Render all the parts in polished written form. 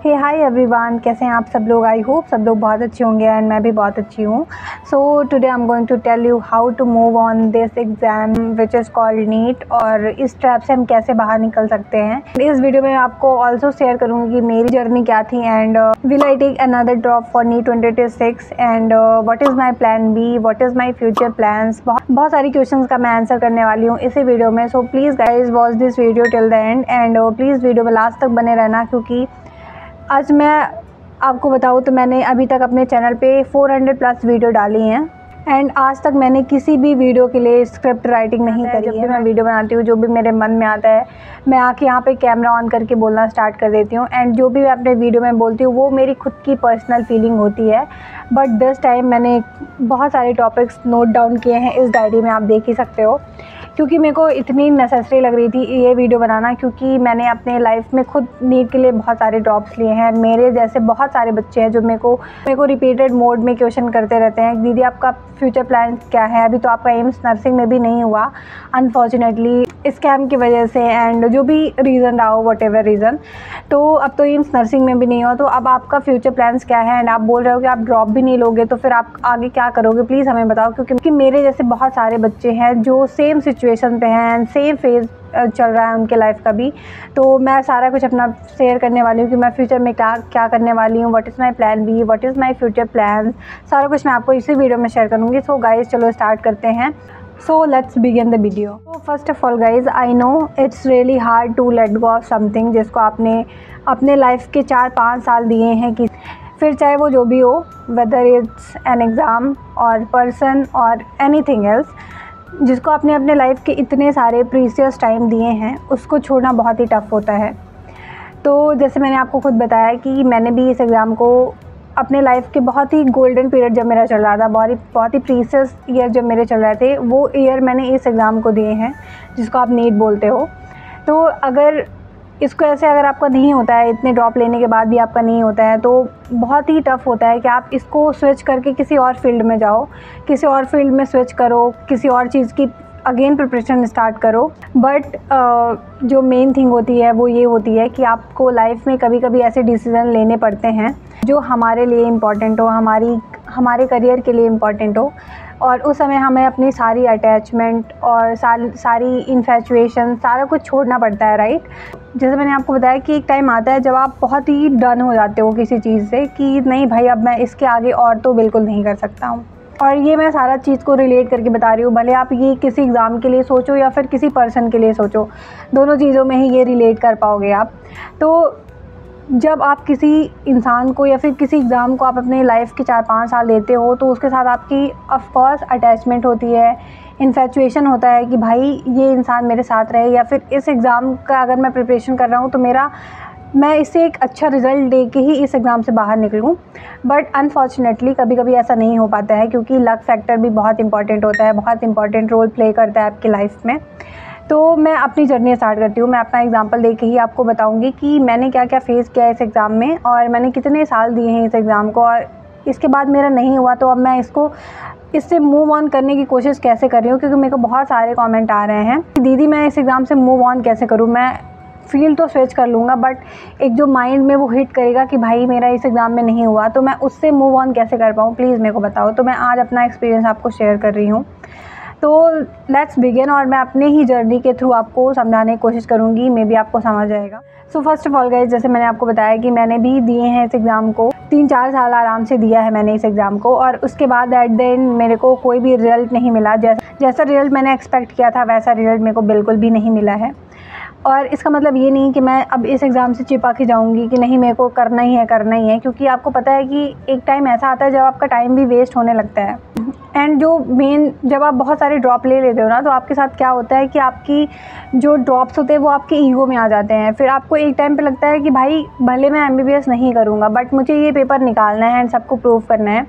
हे hi everyone, कैसे हैं आप सब लोग। आई होप सब लोग बहुत अच्छे होंगे एंड मैं भी बहुत अच्छी हूँ। So today I am going to tell you how to move on this exam which is called NEET, और इस ट्रैप से हम कैसे बाहर निकल सकते हैं। इस वीडियो में आपको ऑल्सो शेयर करूँगी कि मेरी जर्नी क्या थी and will I take another drop for NEET 2026 and what is my plan B, what is my future plans. बहुत सारी क्वेश्चंस का मैं आंसर करने वाली हूँ इसी वीडियो में। So please guys watch this video till the end and please video में लास्ट तक बने रहना, क्योंकि आज मैं आपको बताऊँ तो मैंने अभी तक अपने चैनल पे 400 प्लस वीडियो डाली हैं एंड आज तक मैंने किसी भी वीडियो के लिए स्क्रिप्ट राइटिंग नहीं करी है। जब भी मैं वीडियो बनाती हूँ, जो भी मेरे मन में आता है, मैं आके यहाँ पे कैमरा ऑन करके बोलना स्टार्ट कर देती हूँ एंड जो भी मैं अपने वीडियो में बोलती हूँ वो मेरी खुद की पर्सनल फीलिंग होती है। बट दिस टाइम मैंने बहुत सारे टॉपिक्स नोट डाउन किए हैं इस डायरी में, आप देख ही सकते हो, क्योंकि मेरे को इतनी नेसेसरी लग रही थी ये वीडियो बनाना, क्योंकि मैंने अपने लाइफ में खुद नीट के लिए बहुत सारे ड्रॉप्स लिए हैं। मेरे जैसे बहुत सारे बच्चे हैं जो मेरे को रिपीटेड मोड में क्वेश्चन करते रहते हैं, दीदी आपका फ्यूचर प्लान क्या है। अभी तो आपका एम्स नर्सिंग में भी नहीं हुआ अनफॉर्चुनेटली स्कैम की वजह से, एंड जो भी रीज़न रहा हो, वट एवर रीज़न, तो अब तो एम्स नर्सिंग में भी नहीं हुआ, तो अब आपका फ्यूचर प्लान्स क्या है। एंड आप बोल रहे हो कि आप ड्रॉप भी नहीं लोगे, तो फिर आप आगे क्या करोगे, प्लीज़ हमें बताओ, क्योंकि मेरे जैसे बहुत सारे बच्चे हैं जो सेम सिचुएशन पे हैं एंड सेम फेज़ चल रहा है उनके लाइफ का भी। तो मैं सारा कुछ अपना शेयर करने वाली हूँ कि मैं फ्यूचर में क्या करने वाली हूँ, what is my plan B, what is my future plan, सारा कुछ मैं आपको इसी वीडियो में शेयर करूँगी। सो गाइज़ चलो स्टार्ट करते हैं। So let's begin the video. तो first of all guys, I know it's really hard to let go of something जिसको आपने अपने लाइफ के 4-5 साल दिए हैं, कि फिर चाहे वो जो भी हो, वेदर इट्स एन एग्ज़ाम और पर्सन और एनीथिंग एल्स, जिसको आपने अपने लाइफ के इतने सारे प्रीशियस टाइम दिए हैं, उसको छोड़ना बहुत ही टफ़ होता है। तो जैसे मैंने आपको खुद बताया कि मैंने भी इस एग्ज़ाम को अपने लाइफ के बहुत ही गोल्डन पीरियड जब मेरा चल रहा था, बहुत ही प्रीशियस ईयर जब मेरे चल रहे थे, वो ईयर मैंने इस एग्ज़ाम को दिए हैं जिसको आप नीट बोलते हो। तो अगर इसको ऐसे अगर आपका नहीं होता है, इतने ड्रॉप लेने के बाद भी आपका नहीं होता है, तो बहुत ही टफ़ होता है कि आप इसको स्विच करके किसी और फील्ड में जाओ, किसी और फील्ड में स्विच करो, किसी और चीज़ की अगेन प्रिपरेशन स्टार्ट करो। बट जो मेन थिंग होती है वो ये होती है कि आपको लाइफ में कभी कभी ऐसे डिसीज़न लेने पड़ते हैं जो हमारे लिए इम्पॉर्टेंट हो, हमारे करियर के लिए इम्पॉर्टेंट हो, और उस समय हमें अपनी सारी अटैचमेंट और सारी इन्फैचुएशन सारा कुछ छोड़ना पड़ता है, राइट। जैसे मैंने आपको बताया कि एक टाइम आता है जब आप बहुत ही डन हो जाते हो किसी चीज़ से, कि नहीं भाई अब मैं इसके आगे और तो बिल्कुल नहीं कर सकता हूँ। और ये मैं सारा चीज़ को रिलेट करके बता रही हूँ, भले आप ये किसी एग्ज़ाम के लिए सोचो या फिर किसी पर्सन के लिए सोचो, दोनों चीज़ों में ही ये रिलेट कर पाओगे आप। तो जब आप किसी इंसान को या फिर किसी एग्ज़ाम को आप अपने लाइफ के 4-5 साल देते हो, तो उसके साथ आपकी ऑफ कोर्स अटैचमेंट होती है, इन्फैचुएशन होता है कि भाई ये इंसान मेरे साथ रहे, या फिर इस एग्ज़ाम का अगर मैं प्रिपरेशन कर रहा हूँ तो मैं इससे एक अच्छा रिज़ल्ट दे के ही इस एग्ज़ाम से बाहर निकलूँ। बट अनफॉर्चुनेटली कभी कभी ऐसा नहीं हो पाता है, क्योंकि लक फैक्टर भी बहुत इंपॉर्टेंट होता है, बहुत इंपॉर्टेंट रोल प्ले करता है आपकी लाइफ में। तो मैं अपनी जर्नी स्टार्ट करती हूँ। मैं अपना एग्जांपल दे के ही आपको बताऊँगी कि मैंने क्या क्या फ़ेस किया इस एग्ज़ाम में, और मैंने कितने साल दिए हैं इस एग्ज़ाम को, और इसके बाद मेरा नहीं हुआ तो अब मैं इससे मूव ऑन करने की कोशिश कैसे कर रही हूँ। क्योंकि मेरे को बहुत सारे कमेंट आ रहे हैं कि दीदी मैं इस एग्ज़ाम से मूव ऑन कैसे करूँ। मैं फील्ड तो स्विच कर लूँगा, बट एक जो माइंड में वो हिट करेगा कि भाई मेरा इस एग्ज़ाम में नहीं हुआ, तो मैं उससे मूव ऑन कैसे कर पाऊँ, प्लीज़ मेरे को बताओ। तो मैं आज अपना एक्सपीरियंस आपको शेयर कर रही हूँ। तो लेट्स बिगिन, और मैं अपने ही जर्नी के थ्रू आपको समझाने की कोशिश करूँगी, मे बी आपको समझ आएगा। So first of all guys, जैसे मैंने आपको बताया कि मैंने भी दिए हैं इस एग्ज़ाम को, 3-4 साल आराम से दिया है मैंने इस एग्ज़ाम को, और उसके बाद एट द एंड मेरे को कोई भी रिज़ल्ट नहीं मिला। जैसा रिज़ल्ट मैंने एक्सपेक्ट किया था वैसा रिज़ल्ट मेरे को बिल्कुल भी नहीं मिला है। और इसका मतलब ये नहीं कि मैं अब इस एग्ज़ाम से चिपा के जाऊँगी कि नहीं मेरे को करना ही है, क्योंकि आपको पता है कि एक टाइम ऐसा आता है जब आपका टाइम भी वेस्ट होने लगता है। एंड जब आप बहुत सारे ड्रॉप ले लेते हो ना, तो आपके साथ क्या होता है कि आपकी जो ड्रॉप्स होते हैं वो आपके ईगो में आ जाते हैं। फिर आपको एक टाइम पे लगता है कि भाई भले मैं MBBS नहीं करूँगा, बट मुझे ये पेपर निकालना है एंड सबको प्रूव करना है।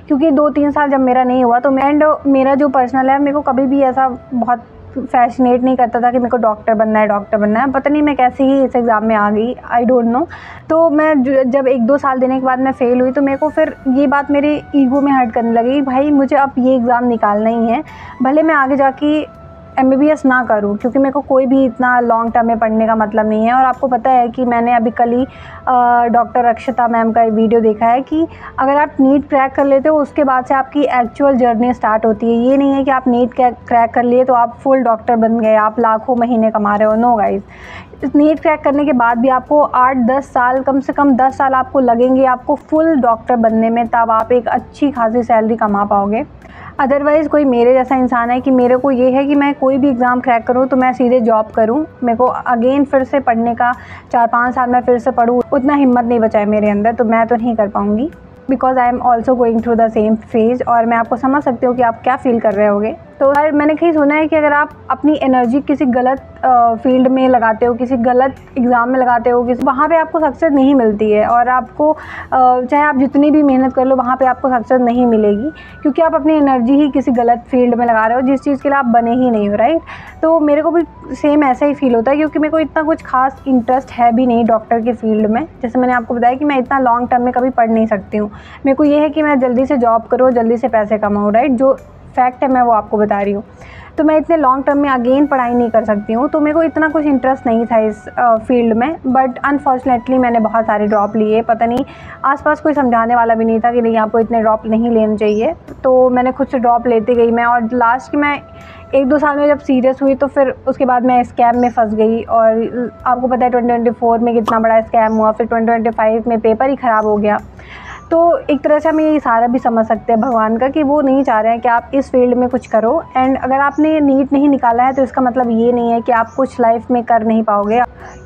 क्योंकि 2-3 साल जब मेरा नहीं हुआ, तो मेरा जो पर्सनल है, मेरे को कभी भी ऐसा बहुत फैसिनेट नहीं करता था कि मेरे को डॉक्टर बनना है। पता नहीं मैं कैसे ही इस एग्ज़ाम में आ गई, आई डोंट नो। तो मैं जब 1-2 साल देने के बाद मैं फ़ेल हुई, तो मेरे को फिर ये बात मेरे ईगो में हर्ट करने लगी, भाई मुझे अब ये एग्ज़ाम निकालना ही है, भले मैं आगे जाके MBBS ना करूं, क्योंकि मेरे को कोई भी इतना लॉन्ग टर्म में पढ़ने का मतलब नहीं है। और आपको पता है कि मैंने अभी कल ही डॉक्टर अक्षता मैम का वीडियो देखा है कि अगर आप नीट क्रैक कर लेते हो उसके बाद से आपकी एक्चुअल जर्नी स्टार्ट होती है। ये नहीं है कि आप नीट क्रैक कर लिए तो आप फुल डॉक्टर बन गए, आप लाखों महीने कमा रहे हो। नो गाइस, नीट क्रैक करने के बाद भी आपको 8-10 साल, कम से कम 10 साल आपको लगेंगे आपको फुल डॉक्टर बनने में, तब आप एक अच्छी खासी सैलरी कमा पाओगे। अदरवाइज़ कोई मेरे जैसा इंसान है कि मेरे को ये है कि मैं कोई भी एग्ज़ाम क्रैक करूँ तो मैं सीधे जॉब करूँ, मेरे को अगेन फिर से पढ़ने का 4-5 साल मैं फिर से पढूँ, उतना हिम्मत नहीं बचा है मेरे अंदर, तो मैं तो नहीं कर पाऊँगी। Because I am also going through the same phase, और मैं आपको समझ सकती हूँ कि आप क्या फ़ील कर रहे होगे। तो यार मैंने कहीं सुना है कि अगर आप अपनी एनर्जी किसी गलत फील्ड में लगाते हो, किसी गलत एग्ज़ाम में लगाते हो, वहाँ पे आपको सक्सेस नहीं मिलती है, और आपको चाहे आप जितनी भी मेहनत कर लो वहाँ पे आपको सक्सेस नहीं मिलेगी, क्योंकि आप अपनी एनर्जी ही किसी गलत फील्ड में लगा रहे हो जिस चीज़ के लिए आप बने ही नहीं हो, राइट। तो मेरे को भी सेम ऐसा ही फील होता है, क्योंकि मेरे को इतना कुछ खास इंटरेस्ट है भी नहीं डॉक्टर के फील्ड में। जैसे मैंने आपको बताया कि मैं इतना लॉन्ग टर्म में कभी पढ़ नहीं सकती हूँ। मेरे को ये है कि मैं जल्दी से जॉब करूँ, जल्दी से पैसे कमाऊँ, राइट। जो फैक्ट है मैं वो आपको बता रही हूँ। तो मैं इतने लॉन्ग टर्म में अगेन पढ़ाई नहीं कर सकती हूँ, तो मेरे को इतना कुछ इंटरेस्ट नहीं था इस फील्ड में। बट अनफॉर्चुनेटली मैंने बहुत सारे ड्रॉप लिए, पता नहीं आसपास कोई समझाने वाला भी नहीं था कि नहीं आपको इतने ड्रॉप नहीं लेने चाहिए, तो मैंने खुद से ड्रॉप लेती गई मैं। और लास्ट में 1-2 साल में जब सीरियस हुई तो फिर उसके बाद मैं स्कैम में फंस गई। और आपको पता है 2024 में कितना बड़ा स्कैम हुआ, फिर 2025 में पेपर ही ख़राब हो गया। तो एक तरह से हम ये इशारा भी समझ सकते हैं भगवान का कि वो नहीं चाह रहे हैं कि आप इस फील्ड में कुछ करो। एंड अगर आपने नीट नहीं निकाला है तो इसका मतलब ये नहीं है कि आप कुछ लाइफ में कर नहीं पाओगे।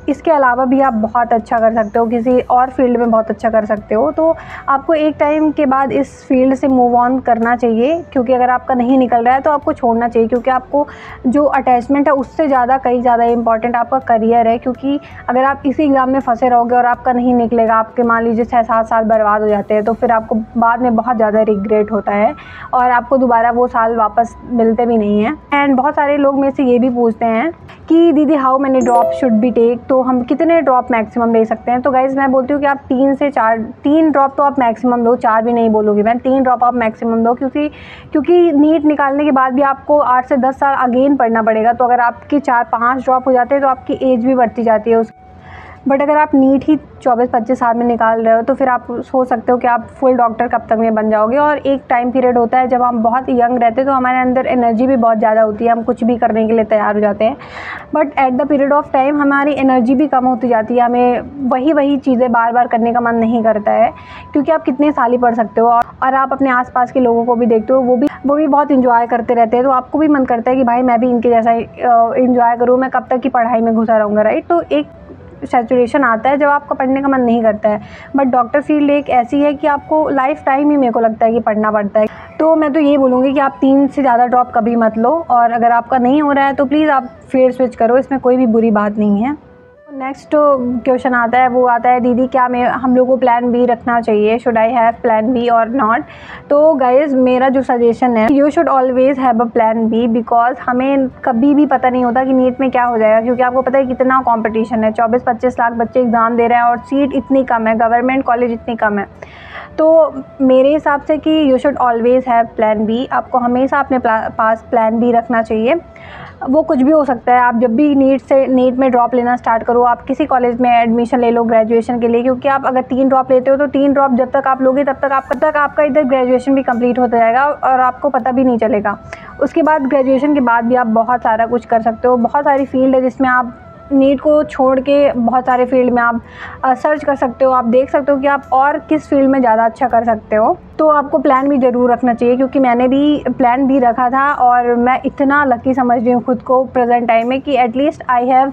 इसके अलावा भी आप बहुत अच्छा कर सकते हो, किसी और फील्ड में बहुत अच्छा कर सकते हो। तो आपको एक टाइम के बाद इस फील्ड से मूव ऑन करना चाहिए, क्योंकि अगर आपका नहीं निकल रहा है तो आपको छोड़ना चाहिए, क्योंकि आपको जो अटैचमेंट है उससे ज़्यादा कहीं ज़्यादा इंपॉर्टेंट आपका करियर है। क्योंकि अगर आप इसी एग्ज़ाम में फंसे रहोगे और आपका नहीं निकलेगा, आपके मान लीजिए 6-7 साल बर्बाद हो जाते हैं, तो फिर आपको बाद में बहुत ज़्यादा रिग्रेट होता है और आपको दोबारा वो साल वापस मिलते भी नहीं हैं। एंड बहुत सारे लोग मेरे से ये भी पूछते हैं कि दीदी how many drop should be take, तो हम कितने ड्रॉप मैक्सिमम ले सकते हैं। तो गाइज़ मैं बोलती हूँ कि आप 3 से 4, 3 ड्रॉप तो आप मैक्सिमम लो, 4 भी नहीं बोलूँगी मैं, 3 ड्रॉप आप मैक्सिमम लो। क्योंकि नीट निकालने के बाद भी आपको 8 से 10 साल अगेन पढ़ना पड़ेगा। तो अगर आपकी 4-5 ड्रॉप हो जाते हैं तो आपकी एज भी बढ़ती जाती है बट अगर आप नीट ही 24-25 साल में निकाल रहे हो तो फिर आप सोच सकते हो कि आप फुल डॉक्टर कब तक में बन जाओगे। और एक टाइम पीरियड होता है जब हम बहुत यंग रहते हैं तो हमारे अंदर एनर्जी भी बहुत ज़्यादा होती है, हम कुछ भी करने के लिए तैयार हो जाते हैं। But at the period of time हमारी एनर्जी भी कम होती जाती है, हमें वही चीज़ें बार बार करने का मन नहीं करता है, क्योंकि आप कितने साल ही पढ़ सकते हो। और आप अपने आसपास के लोगों को भी देखते हो, वो भी बहुत इंजॉय करते रहते हैं, तो आपको भी मन करता है कि भाई मैं भी इनके जैसा इंजॉय करूँ, मैं कब तक की पढ़ाई में घुसा रहूँगा, राइट। तो एक सैचुरेशन आता है जब आपका पढ़ने का मन नहीं करता है। बट डॉक्टर फील्ड एक ऐसी है कि आपको लाइफ टाइम ही मेरे को लगता है कि पढ़ना पड़ता है। तो मैं तो ये बोलूँगी कि आप 3 से ज़्यादा ड्रॉप कभी मत लो, और अगर आपका नहीं हो रहा है तो प्लीज़ आप फील्ड स्विच करो, इसमें कोई भी बुरी बात नहीं है। नेक्स्ट क्वेश्चन आता है, वो आता है दीदी क्या हम लोग को प्लान बी रखना चाहिए, should I have plan B और नॉट। तो गाइज मेरा जो सजेशन है, you should always have a plan B, because हमें कभी भी पता नहीं होता कि नीट में क्या हो जाएगा, क्योंकि आपको पता है कितना कंपटीशन है, 24-25 लाख बच्चे एग्ज़ाम दे रहे हैं और सीट इतनी कम है, गवर्नमेंट कॉलेज इतनी कम है। तो मेरे हिसाब से कि you should always have plan B, आपको हमेशा अपने पास प्लान बी रखना चाहिए। वो कुछ भी हो सकता है, आप जब भी नीट में ड्रॉप लेना स्टार्ट करो, आप किसी कॉलेज में एडमिशन ले लो ग्रेजुएशन के लिए, क्योंकि आप अगर 3 ड्रॉप लेते हो तो 3 ड्रॉप जब तक आप लोगे तब तक आपका इधर ग्रेजुएशन भी कंप्लीट होता जाएगा और आपको पता भी नहीं चलेगा। उसके बाद ग्रेजुएशन के बाद भी आप बहुत सारा कुछ कर सकते हो, बहुत सारी फील्ड है जिसमें आप नीट को छोड़ के बहुत सारे फील्ड में आप सर्च कर सकते हो, आप देख सकते हो कि आप और किस फील्ड में ज़्यादा अच्छा कर सकते हो। तो आपको प्लान भी ज़रूर रखना चाहिए, क्योंकि मैंने भी प्लान भी रखा था और मैं इतना लकी समझ रही हूँ खुद को प्रेजेंट टाइम में कि at least I have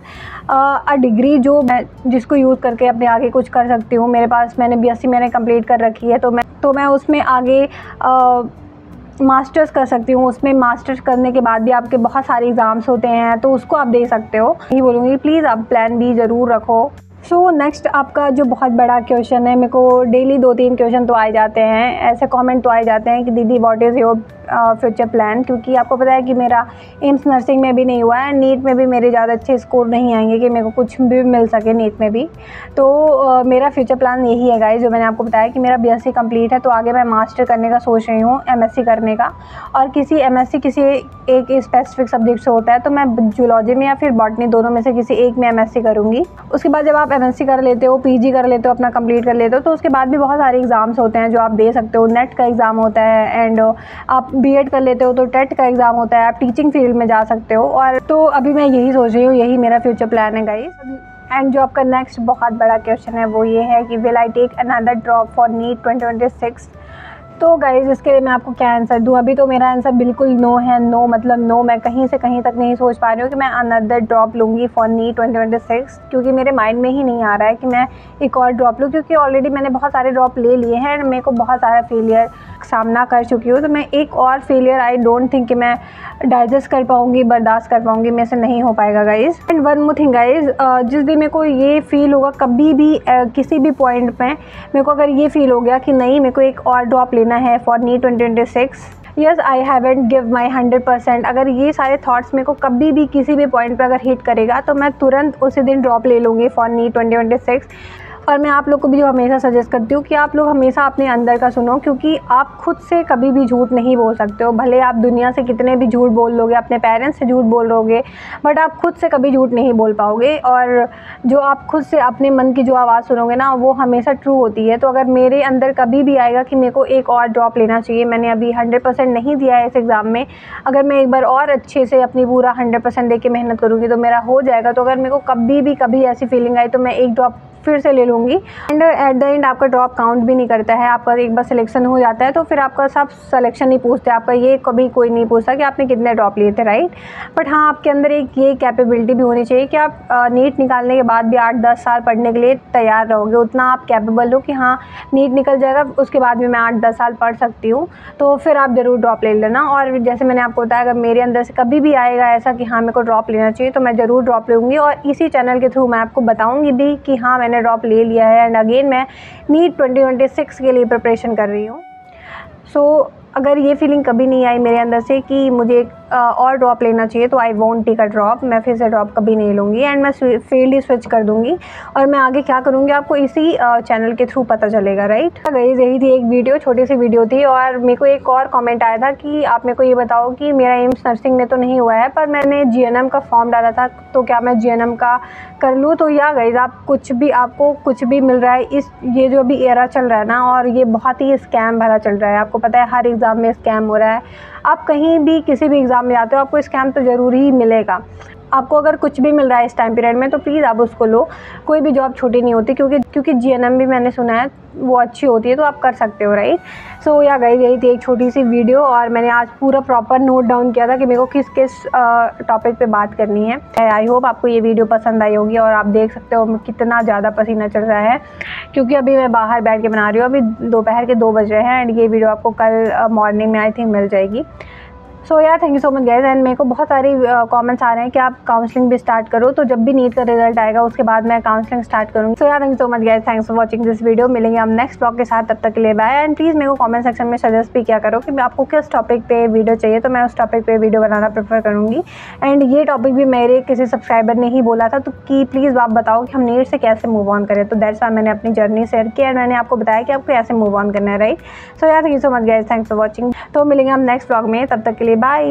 a degree जो मैं जिसको यूज़ करके अपने आगे कुछ कर सकती हूँ। मेरे पास मैंने BSc मैंने कंप्लीट कर रखी है, तो मैं उसमें आगे मास्टर्स कर सकती हूँ। उसमें मास्टर्स करने के बाद भी आपके बहुत सारे एग्ज़ाम्स होते हैं, तो उसको आप दे सकते हो। यही बोलूँगी प्लीज़ आप प्लान बी ज़रूर रखो। सो नेक्स्ट आपका जो बहुत बड़ा क्वेश्चन है, मेरे को डेली 2-3 क्वेश्चन तो आए जाते हैं, ऐसे कमेंट तो आए जाते हैं कि दीदी what is your future plan, क्योंकि आपको पता है कि मेरा एम्स नर्सिंग में भी नहीं हुआ है, नीट में भी मेरे ज़्यादा अच्छे स्कोर नहीं आएंगे कि मेरे को कुछ भी मिल सके नीट में भी। तो मेरा फ्यूचर प्लान यही है गाइस, जो मैंने आपको बताया कि मेरा बीएससी कंप्लीट है, तो आगे मैं मास्टर करने का सोच रही हूँ, एमएससी करने का। और किसी एमएससी किसी एक स्पेसिफिक सब्जेक्ट से होता है, तो मैं जूलॉजी में या फिर बॉटनी, दोनों में से किसी एक में एमएससी करूँगी। उसके बाद जब आप एमएससी कर लेते हो, पीजी कर लेते हो, अपना कंप्लीट कर लेते हो, तो उसके बाद भी बहुत सारे एग्ज़ाम्स होते हैं जो आप दे सकते हो। नेट का एग्ज़ाम होता है, एंड आप बीएड कर लेते हो तो टेट का एग्ज़ाम होता है, आप टीचिंग फील्ड में जा सकते हो। और तो अभी मैं यही सोच रही हूँ, यही मेरा फ्यूचर प्लान है गाइस। एंड जो आपका नेक्स्ट बहुत बड़ा क्वेश्चन है वो ये है कि will I take another drop for NEET 2026। तो गाइज़ इसके लिए मैं आपको क्या आंसर दूँ? अभी तो मेरा आंसर बिल्कुल नो है। नो मतलब नो, मैं कहीं से कहीं तक नहीं सोच पा रही हूँ कि मैं अनदर ड्रॉप लूँगी फॉर नीट 2026, क्योंकि मेरे माइंड में ही नहीं आ रहा है कि मैं एक और ड्रॉप लूँ, क्योंकि ऑलरेडी मैंने बहुत सारे ड्रॉप ले लिए हैं एंड मेरे को बहुत सारा फेलियर सामना कर चुकी हूँ। तो मैं एक और फेलियर आई डोंट थिंक कि मैं डाइजेस्ट कर पाऊँगी, बर्दाश्त कर पाऊँगी, मेरे से नहीं हो पाएगा guys. And one more thing guys, जिस दिन मेरे को ये फ़ील होगा कभी भी किसी भी पॉइंट में मेरे को अगर ये फ़ील हो गया कि नहीं मेरे को एक और ड्रॉप लेना है for NEET 2026, yes I haven't give my 100%, अगर ये सारे थॉट्स मेरे को कभी भी किसी भी पॉइंट पे अगर हिट करेगा तो मैं तुरंत उसी दिन ड्रॉप ले लूँगी फॉर नीट 2026। और मैं आप लोग को भी जो हमेशा सजेस्ट करती हूँ कि आप लोग हमेशा अपने अंदर का सुनो, क्योंकि आप खुद से कभी भी झूठ नहीं बोल सकते हो। भले आप दुनिया से कितने भी झूठ बोल लोगे, अपने पेरेंट्स से झूठ बोल लोगे, बट आप खुद से कभी झूठ नहीं बोल पाओगे। और जो आप खुद से अपने मन की जो आवाज़ सुनोगे ना, वो हमेशा ट्रू होती है। तो अगर मेरे अंदर कभी भी आएगा कि मेरे को एक और ड्रॉप लेना चाहिए, मैंने अभी 100% नहीं दिया है इस एग्ज़ाम में, अगर मैं एक बार और अच्छे से अपनी पूरा 100% दे के मेहनत करूँगी तो मेरा हो जाएगा। तो अगर मेरे को कभी ऐसी फीलिंग आई तो मैं एक ड्रॉप फिर से ले लूँगी। एंड एट द एंड आपका ड्रॉप काउंट भी नहीं करता है, आपका एक बार सिलेक्शन हो जाता है तो फिर आपका सब सिलेक्शन नहीं पूछते, आपका ये कभी कोई नहीं पूछता कि आपने कितने ड्रॉप लिए थे, राइट। बट हाँ, आपके अंदर एक ये कैपेबिलिटी भी होनी चाहिए कि आप नीट निकालने के बाद भी 8-10 साल पढ़ने के लिए तैयार रहोगे, उतना आप कैपेबल हो कि हाँ नीट निकल जाएगा, उसके बाद भी मैं 8-10 साल पढ़ सकती हूँ, तो फिर आप ज़रूर ड्रॉप ले लेना। और जैसे मैंने आपको बताया, अगर मेरे अंदर से कभी भी आएगा ऐसा कि हाँ मेरे को ड्रॉप लेना चाहिए, तो मैं ज़रूर ड्रॉप लूँगी। और इसी चैनल के थ्रू मैं आपको बताऊँगी भी कि हाँ मैंने ड्रॉप ले लिया है एंड अगेन मैं नीट 2026 के लिए प्रिपरेशन कर रही हूँ। सो अगर ये फीलिंग कभी नहीं आई मेरे अंदर से कि मुझे और ड्रॉप लेना चाहिए, तो I won't take a drop, मैं फिर से ड्रॉप कभी नहीं लूँगी एंड मैं फील्ड ही स्विच कर दूँगी। और मैं आगे क्या करूँगी आपको इसी चैनल के थ्रू पता चलेगा, राइट। गाइस यही थी एक वीडियो, छोटी सी वीडियो थी। और मेरे को एक और कमेंट आया था कि आप मेरे को ये बताओ कि मेरा एम्स नर्सिंग में तो नहीं हुआ है, पर मैंने जीएनएम का फॉर्म डाला था, तो क्या मैं जीएनएम का कर लूँ? तो या गाइस आपको कुछ भी मिल रहा है, ये जो अभी एरा चल रहा है ना, और ये बहुत ही स्कैम भरा चल रहा है। आपको पता है हर एग्ज़ाम में स्कैम हो रहा है। आप कहीं भी किसी भी एग्ज़ाम में जाते हो आपको स्कैम तो ज़रूर ही मिलेगा। आपको अगर कुछ भी मिल रहा है इस टाइम पीरियड में तो प्लीज़ आप उसको लो। कोई भी जॉब छोटी नहीं होती, क्योंकि जीएनएम भी मैंने सुना है वो अच्छी होती है, तो आप कर सकते हो, राइट। सो या गाइस यही थी एक छोटी सी वीडियो, और मैंने आज पूरा प्रॉपर नोट डाउन किया था कि मेरे को किस टॉपिक पे बात करनी है। आई होप आपको ये वीडियो पसंद आई होगी। और आप देख सकते हो कितना ज़्यादा पसीना चल रहा है, क्योंकि अभी मैं बाहर बैठ के बना रही हूँ। अभी दोपहर के 2 बज रहे हैं एंड ये वीडियो आपको कल मॉर्निंग में आई थिंक मिल जाएगी। सो यार thank you so much guys. And मेरे को बहुत सारी कमेंट्स आ रहे हैं कि आप काउंसलिंग भी स्टार्ट करो, तो जब भी नीट का रिजल्ट आएगा उसके बाद मैं काउंसलिंग स्टार्ट करूँगी। सो यार thank you so much guys, thanks for watching this video. मिलेंगे हम नेक्स्ट ब्लॉग के साथ, तब तक के लिए बाय। एंड प्लीज़ मेरे को कमेंट सेक्शन में सजेस्ट भी किया करो कि आपको किस टॉपिक पे वीडियो चाहिए, तो मैं उस टॉपिक पे वीडियो बनाना प्रेफर करूँगी। एंड ये टॉपिक भी मेरे किसी सब्सक्राइबर ने ही बोला था, तो कि प्लीज़ आप बताओ कि हम नीट से कैसे मूव ऑन करें। तो दैट्स व्हाई मैंने अपनी जर्नी शेयर की एंड मैंने आपको बताया कि आपको कैसे मूव ऑन करना है, राइट। सो यार thank you so much guys, thanks for watching. तो मिलेंगे हम नेक्स्ट ब्लॉग में, तब तक के लिए बाय।